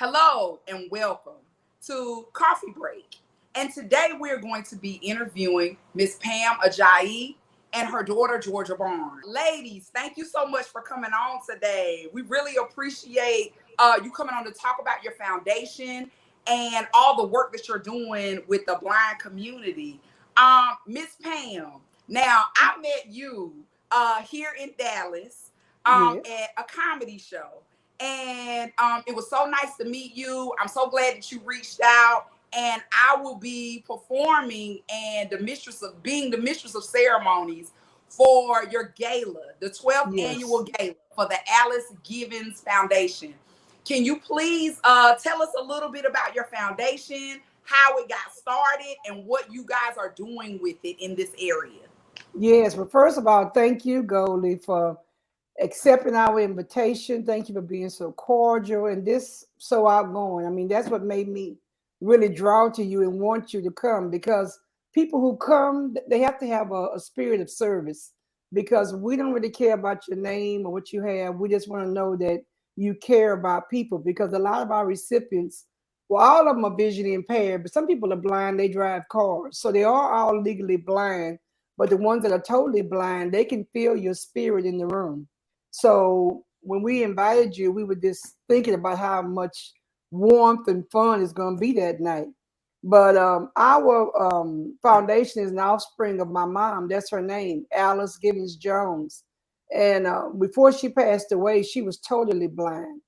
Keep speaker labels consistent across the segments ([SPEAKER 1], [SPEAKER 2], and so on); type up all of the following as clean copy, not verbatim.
[SPEAKER 1] Hello and welcome to Coffee Break. And today we're going to be interviewing Miss Pam Ajayi and her daughter Georgia Barnes. Ladies, thank you so much for coming on today. We really appreciate you coming on to talk about your foundation and all the work that you're doing with the blind community. Miss Pam, now I met you here in Dallas
[SPEAKER 2] Yes.
[SPEAKER 1] at a comedy show. And it was so nice to meet you. I'm so glad that you reached out. And I will be performing and being the mistress of ceremonies for your gala, the 12th
[SPEAKER 2] Yes.
[SPEAKER 1] annual gala for the Alice Givens Foundation. Can you please tell us a little bit about your foundation, how it got started, and what you guys are doing with it in this area?
[SPEAKER 2] Yes. Well, first of all, thank you, Goldie, for accepting our invitation. Thank you for being so cordial and this so outgoing. I mean, that's what made me really draw to you and want you to come because people who come, they have to have a spirit of service because we don't really care about your name or what you have. We just want to know that you care about people because a lot of our recipients, well, all of them are visually impaired, but some people are blind, they drive cars. So they are all legally blind, but the ones that are totally blind, they can feel your spirit in the room. So when we invited you, we were just thinking about how much warmth and fun is going to be that night. But our foundation is an offspring of my mom. That's her name, Alice Gibbons Jones. And before she passed away, she was totally blind.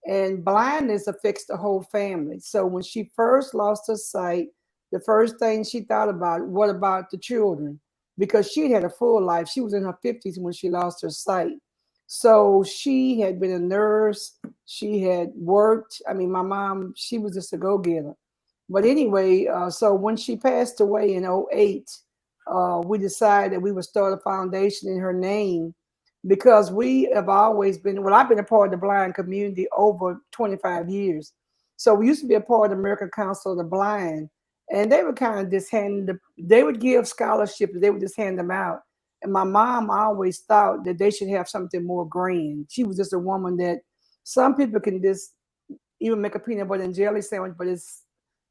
[SPEAKER 2] And blindness affects the whole family. So when she first lost her sight, the first thing she thought about, what about the children? Because she had a full life. She was in her 50s when she lost her sight. So she had been a nurse. She had worked. I mean, my mom, she was just a go-getter. But anyway, so when she passed away in '08, we decided that we would start a foundation in her name because we have always been, well, I've been a part of the blind community over 25 years. So we used to be a part of the American Council of the Blind, and they would kind of just they would give scholarships, they would just hand them out. And my mom always thought that they should have something more grand. She was just a woman that some people can just even make a peanut butter and jelly sandwich, but it's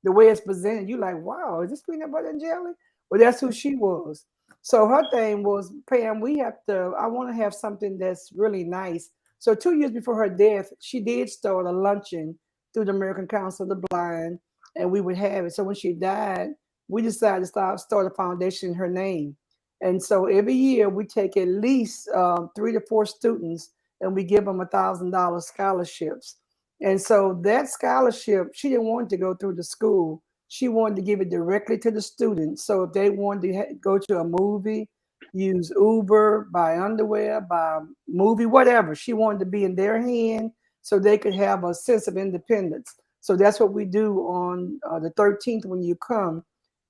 [SPEAKER 2] the way it's presented. You like, wow, is this peanut butter and jelly? Well, that's who she was. So her thing was, Pam, we have to, I want to have something that's really nice. So 2 years before her death, she did start a luncheon through the American Council of the Blind, and we would have it. So when she died, we decided to start a foundation in her name. And so every year we take at least 3 to 4 students and we give them $1,000 scholarships. And so that scholarship, she didn't want to go through the school. She wanted to give it directly to the students. So if they wanted to go to a movie, use Uber, buy underwear, buy a movie, whatever, she wanted to be in their hand so they could have a sense of independence. So that's what we do on the 13th when you come.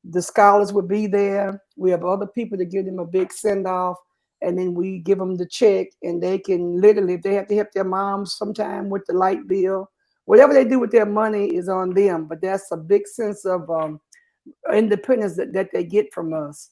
[SPEAKER 2] The scholars will be there. We have other people to give them a big send off. And then we give them the check, and they can literally, if they have to help their moms sometime with the light bill, whatever they do with their money is on them. But that's a big sense of independence that they get from us.